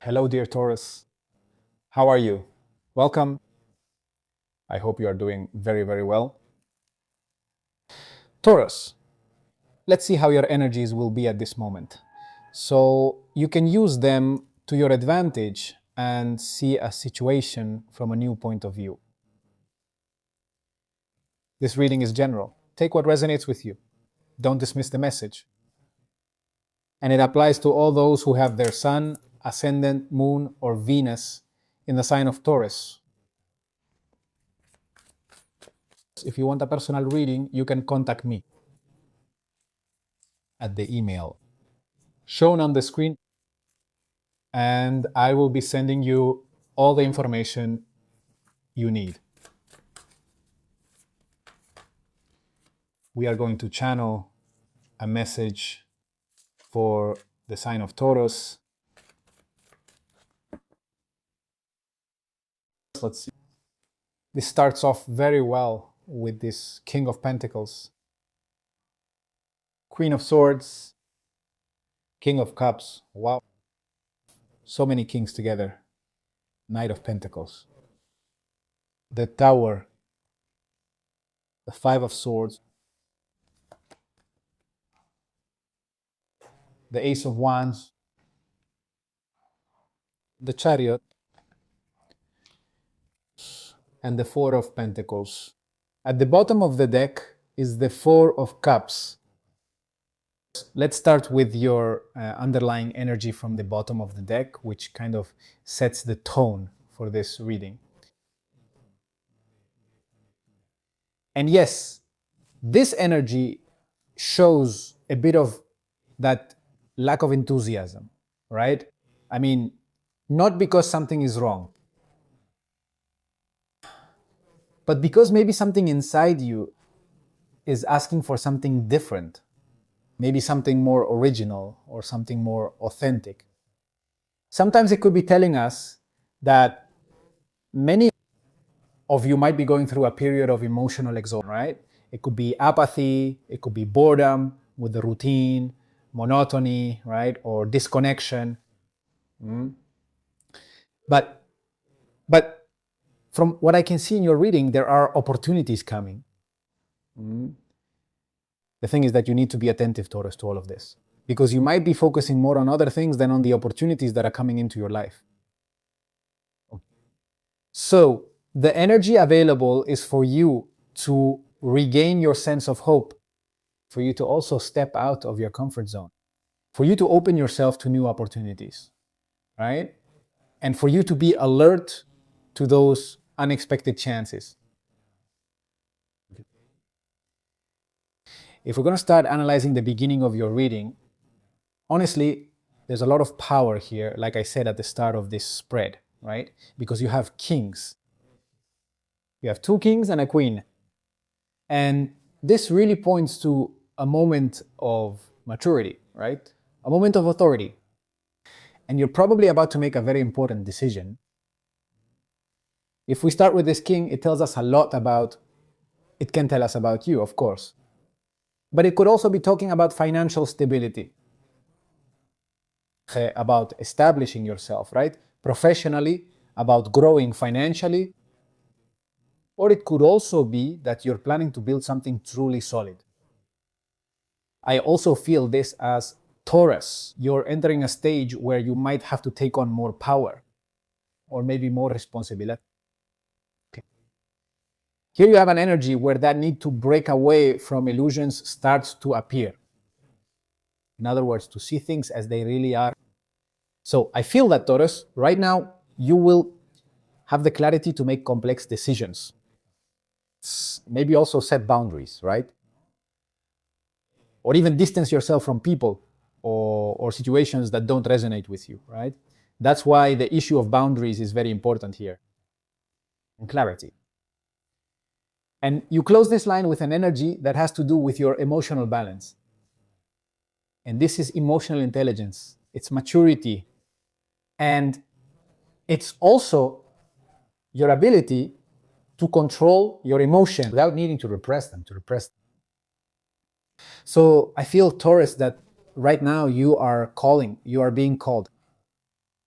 Hello, dear Taurus. How are you? Welcome. I hope you are doing very, very well. Taurus, let's see how your energies will be at this moment. So you can use them to your advantage and see a situation from a new point of view. This reading is general. Take what resonates with you. Don't dismiss the message. And it applies to all those who have their sun, ascendant, moon, or Venus in the sign of Taurus. If you want a personal reading, you can contact me at the email shown on the screen, and I will be sending you all the information you need. We are going to channel a message for the sign of Taurus. Let's see. This starts off very well with this King of Pentacles, Queen of Swords, King of Cups. Wow. So many kings together. Knight of Pentacles, the Tower, the Five of Swords, the Ace of Wands, the Chariot, and the Four of Pentacles. At the bottom of the deck is the Four of Cups. Let's start with your underlying energy from the bottom of the deck, which kind of sets the tone for this reading. And yes, this energy shows a bit of that lack of enthusiasm, right? I mean, not because something is wrong, but because maybe something inside you is asking for something different, maybe something more original or something more authentic. Sometimes it could be telling us that many of you might be going through a period of emotional exhaustion, right? It could be apathy, it could be boredom with the routine, monotony, right? Or disconnection. But from what I can see in your reading, there are opportunities coming. The thing is that you need to be attentive, Taurus, to all of this, because you might be focusing more on other things than on the opportunities that are coming into your life. So the energy available is for you to regain your sense of hope, for you to also step out of your comfort zone, for you to open yourself to new opportunities, right? And for you to be alert to those unexpected chances. If we're going to start analyzing the beginning of your reading, honestly, there's a lot of power here, like I said at the start of this spread, right? Because you have kings. You have two kings and a queen. And this really points to a moment of maturity, right? A moment of authority. And you're probably about to make a very important decision. If we start with this king, it tells us a lot about, it can tell us about you, of course. But it could also be talking about financial stability, about establishing yourself, right? Professionally, about growing financially. Or it could also be that you're planning to build something truly solid. I also feel this as Taurus. You're entering a stage where you might have to take on more power or maybe more responsibility. Okay. Here you have an energy where that need to break away from illusions starts to appear. In other words, to see things as they really are. So I feel that, Taurus, right now you will have the clarity to make complex decisions. Maybe also set boundaries, right? Or even distance yourself from people or situations that don't resonate with you, right? That's why the issue of boundaries is very important here, and clarity. And you close this line with an energy that has to do with your emotional balance. And this is emotional intelligence, it's maturity, and it's also your ability to control your emotions without needing to repress them. So I feel, Taurus, that right now you are being called,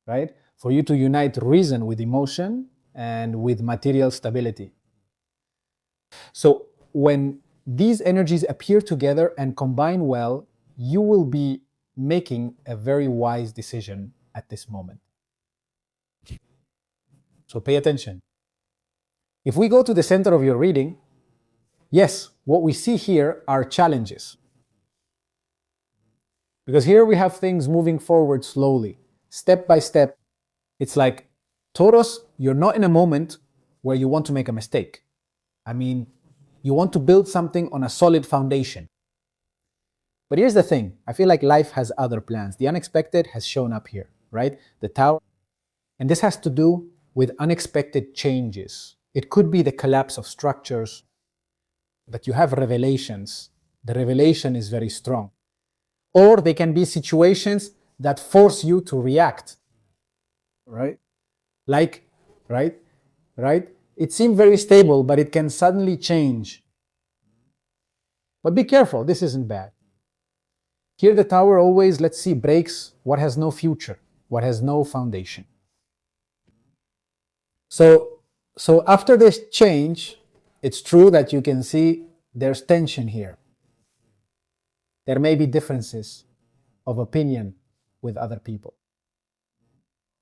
right? for you to unite reason with emotion and with material stability. So when these energies appear together and combine well, you will be making a very wise decision at this moment. So pay attention. If we go to the center of your reading, yes, what we see here are challenges. Because here we have things moving forward slowly, step by step. It's like, Taurus, you're not in a moment where you want to make a mistake. I mean, you want to build something on a solid foundation. But here's the thing, I feel like life has other plans. The unexpected has shown up here, right? The Tower. And this has to do with unexpected changes. It could be the collapse of structures, but you have revelations. The revelation is very strong. Or they can be situations that force you to react, right? Like, right? It seemed very stable, but it can suddenly change. But be careful, this isn't bad. Here the Tower always, let's see, breaks what has no future, what has no foundation. So after this change, it's true that you can see there's tension here. There may be differences of opinion with other people.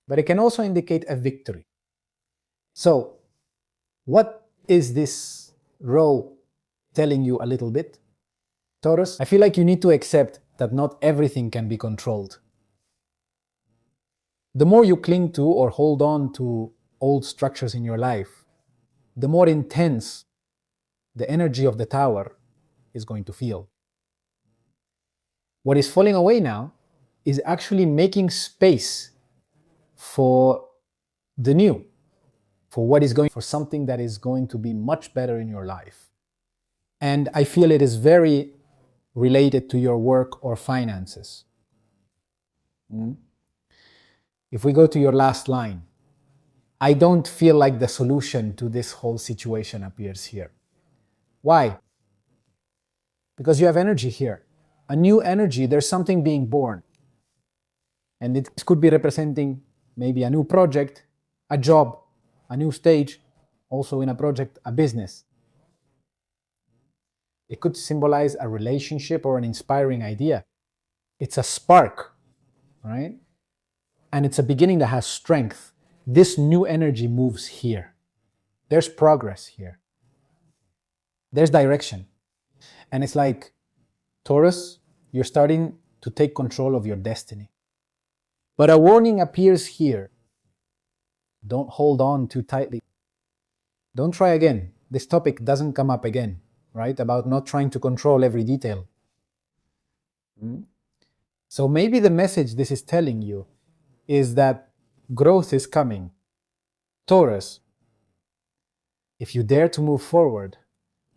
But it can also indicate a victory. So, what is this row telling you a little bit? Taurus, I feel like you need to accept that not everything can be controlled. The more you cling to or hold on to old structures in your life, the more intense the energy of the Tower is going to feel. What is falling away now is actually making space for the new, for something that is going to be much better in your life. And I feel it is very related to your work or finances. If we go to your last line, I don't feel like the solution to this whole situation appears here. Why? Because you have energy here. A new energy, there's something being born. And it could be representing maybe a new project, a job, a new stage, also in a project, a business. It could symbolize a relationship or an inspiring idea. It's a spark, right? And it's a beginning that has strength. This new energy moves here. There's progress here. There's direction. And it's like, Taurus, you're starting to take control of your destiny. But a warning appears here. Don't hold on too tightly. Don't try again. This topic doesn't come up again, right? About not trying to control every detail. So maybe the message this is telling you is that growth is coming. Taurus, if you dare to move forward,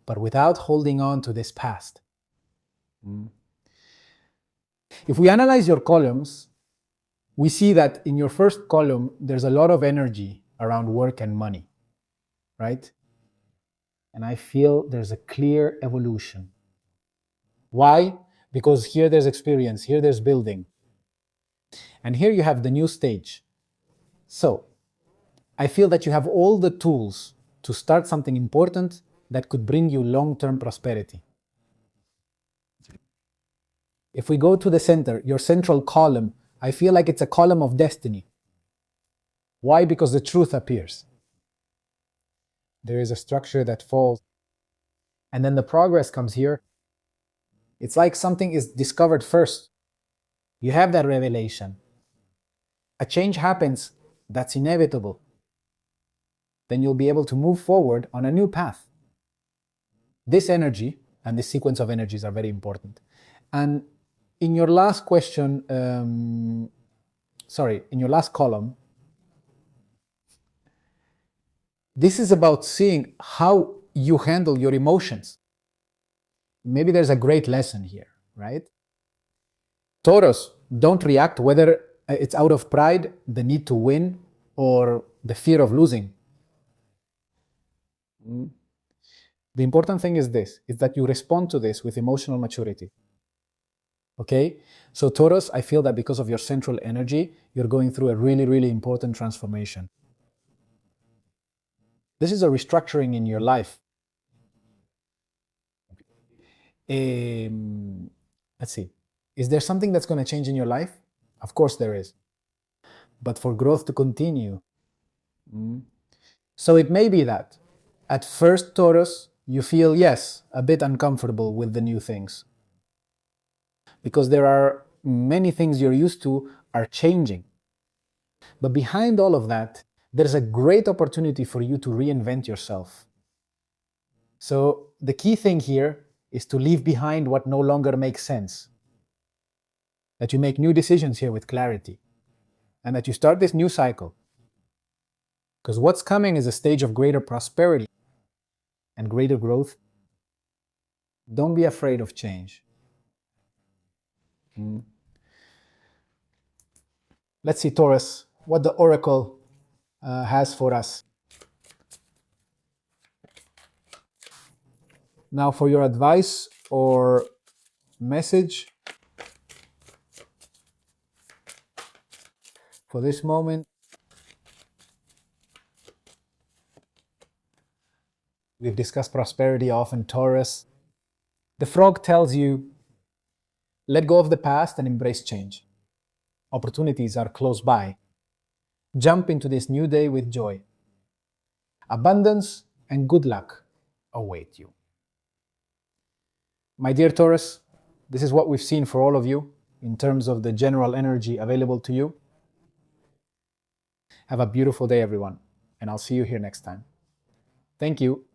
but without holding on to this past. If we analyze your columns, we see that in your first column, there's a lot of energy around work and money, right? And I feel there's a clear evolution. Why? Because here there's experience, here there's building. And here you have the new stage. So, I feel that you have all the tools to start something important that could bring you long-term prosperity. If we go to the center, your central column, I feel like it's a column of destiny. Why? Because the truth appears. There is a structure that falls. And then the progress comes here. It's like something is discovered first. You have that revelation. A change happens that's inevitable. Then you'll be able to move forward on a new path. This energy and this sequence of energies are very important. And in your last question, in your last column, this is about seeing how you handle your emotions. Maybe there's a great lesson here, right? Taurus, don't react whether it's out of pride, the need to win, or the fear of losing. The important thing is this, is that you respond to this with emotional maturity. Okay? So Taurus, I feel that because of your central energy, you're going through a really, really important transformation. This is a restructuring in your life. Um, let's see. Is there something that's going to change in your life? Of course there is. But for growth to continue. So it may be that at first, Taurus, you feel, yes, a bit uncomfortable with the new things. Because there are many things you're used to are changing. But behind all of that, there's a great opportunity for you to reinvent yourself. So the key thing here is to leave behind what no longer makes sense. That you make new decisions here with clarity. And that you start this new cycle. Because what's coming is a stage of greater prosperity and greater growth. Don't be afraid of change. Let's see, Taurus, what the oracle has for us. Now, for your advice or message for this moment, we've discussed prosperity often, Taurus. The frog tells you, let go of the past and embrace change. Opportunities are close by. Jump into this new day with joy. Abundance and good luck await you. My dear Taurus, this is what we've seen for all of you in terms of the general energy available to you. Have a beautiful day, everyone, and I'll see you here next time. Thank you.